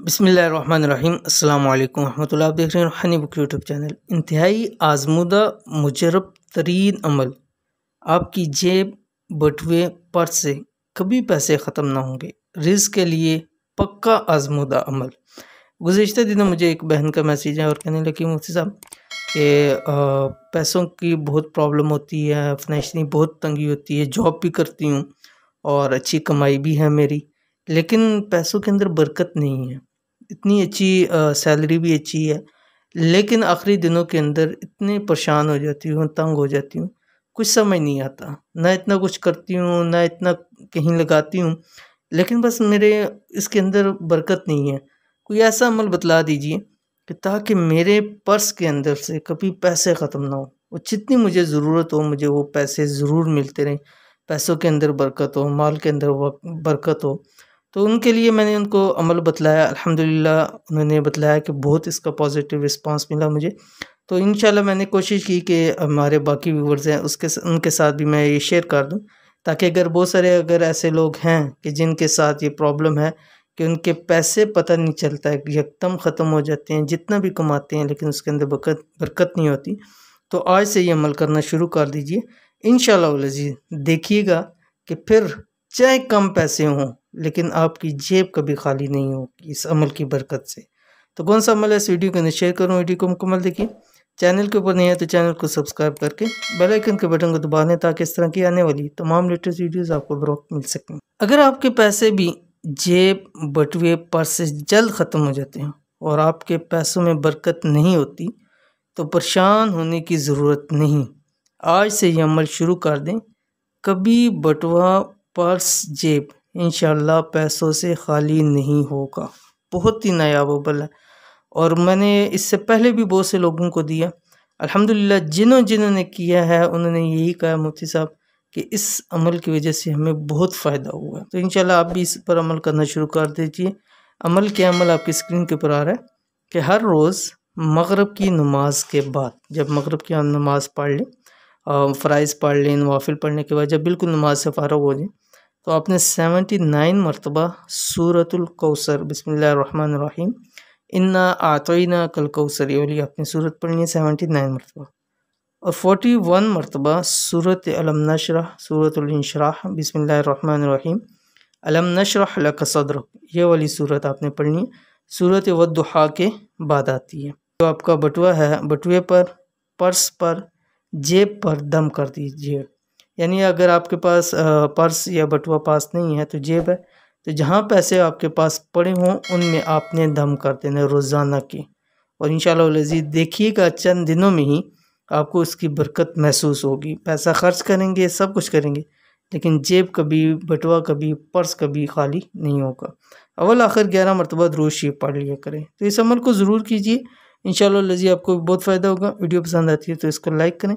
बिस्मिल्लाहिर्रहमानिर्रहीम अस्सलाम वालेकुम रहमतुल्लाह। आप देख रहे हैं रूहानी बुक यूट्यूब चैनल। इंतहाई आजमुदा मुजरब तरीन अमल, आपकी जेब, बटुए, पर्स से कभी पैसे ख़त्म ना होंगे। रिज़्क़ के लिए पक्का आजमुदा अमल। गुज़िश्ता दिनों मुझे एक बहन का मैसेज है और कहने लगी, मुफ्ती साहब कि पैसों की बहुत प्रॉब्लम होती है, फाइनेंशियली बहुत तंगी होती है, जॉब भी करती हूँ और अच्छी कमाई भी है मेरी, लेकिन पैसों के अंदर बरकत नहीं है। इतनी अच्छी सैलरी भी अच्छी है, लेकिन आखिरी दिनों के अंदर इतनी परेशान हो जाती हूँ, तंग हो जाती हूँ, कुछ समझ नहीं आता। ना इतना कुछ करती हूँ, ना इतना कहीं लगाती हूँ, लेकिन बस मेरे इसके अंदर बरकत नहीं है। कोई ऐसा अमल बतला दीजिए कि ताकि मेरे पर्स के अंदर से कभी पैसे ख़त्म ना हो और जितनी मुझे ज़रूरत हो मुझे वो पैसे ज़रूर मिलते रहें। पैसों के अंदर बरकत हो, माल के अंदर बरकत हो। तो उनके लिए मैंने उनको अमल बतलाया, अल्हम्दुलिल्लाह उन्होंने बताया कि बहुत इसका पॉजिटिव रिस्पांस मिला मुझे। तो इंशाल्लाह मैंने कोशिश की कि हमारे बाकी व्यूवर्स हैं उनके साथ भी मैं ये शेयर कर दूं, ताकि अगर ऐसे लोग हैं कि जिनके साथ ये प्रॉब्लम है कि उनके पैसे पता नहीं चलता है, यकदम ख़त्म हो जाते हैं, जितना भी कमाते हैं लेकिन उसके अंदर बरकत नहीं होती, तो आज से ये अमल करना शुरू कर दीजिए। इंशाल्लाह वल अज़ीज़ देखिएगा कि फिर चाहे कम पैसे हों लेकिन आपकी जेब कभी खाली नहीं होगी इस अमल की बरकत से। तो कौन सा अमल है इस वीडियो के अंदर शेयर करूँ, वीडियो को मुकम्मल देखिए। चैनल के ऊपर नहीं है तो चैनल को सब्सक्राइब करके बेल आइकन के बटन को दबा लें ताकि इस तरह की आने वाली तमाम लेटेस्ट वीडियोस आपको बर वक्त मिल सकें। अगर आपके पैसे भी जेब, बटुए, पर्स से जल्द ख़त्म हो जाते हैं और आपके पैसों में बरकत नहीं होती, तो परेशान होने की ज़रूरत नहीं। आज से ये अमल शुरू कर दें। कभी बटुआ, पर्स, जेब इंशाल्लाह पैसों से खाली नहीं होगा। बहुत ही नायाब अमल है और मैंने इससे पहले भी बहुत से लोगों को दिया। अल्हम्दुलिल्लाह जिन्होंने किया है उन्होंने यही कहा, मुफ्ती साहब कि इस अमल की वजह से हमें बहुत फ़ायदा हुआ है। तो इंशाल्लाह आप भी इस पर अमल करना शुरू कर दीजिए। अमल क्या, अमल आपकी स्क्रीन के ऊपर आ रहा है कि हर रोज़ मगरिब की नमाज के बाद, जब मगरिब की नमाज़ पढ़ लें, फ़राइज़ पढ़ लें, नवाफिल पढ़ने के बाद जब बिल्कुल नमाज से फ़ारिग हो जाए, तो आपने 79 मरतबा सूरतुल कौसर बिस्मिल्लाहिर्रहमानिर्रहीम इन्ना आतईना कल कौसर, ये वाली आपने सूरत पढ़नी है 79 मरतबा, और 41 मरतबा सूरत अलम नशरह सूरतुल इंशराह बिस्मिल्लाहिर्रहमानिर्रहीम अलम नशरह लक सदरक, ये वाली सूरत आपने पढ़नी है। सूरत वद्दुहा के बाद आती है। जो आपका बटुआ है, बटुए पर, पर्स पर, जेब पर दम कर दीजिए। यानी अगर आपके पास पर्स या बटुआ पास नहीं है तो जेब है, तो जहाँ पैसे आपके पास पड़े हों उनमें आपने दम कर देना रोज़ाना के, और इंशाल्लाह अज़ीज़ देखिएगा चंद दिनों में ही आपको इसकी बरकत महसूस होगी। पैसा खर्च करेंगे, सब कुछ करेंगे, लेकिन जेब कभी, बटुआ कभी, पर्स कभी खाली नहीं होगा। अव्वल आखिर 11 मरतबा दुरूद शरीफ पढ़ लिया करें। तो इस अमल को ज़रूर कीजिए, इंशाल्लाह अज़ीज़ आपको बहुत फ़ायदा होगा। वीडियो पसंद आती है तो इसको लाइक करें,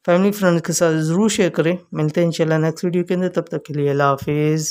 फैमिली फ्रेंड्स के साथ ज़रूर शेयर करें। मिलते हैं इंशाल्लाह नेक्स्ट वीडियो के अंदर, तब तक के लिए अल्लाह हाफिज़।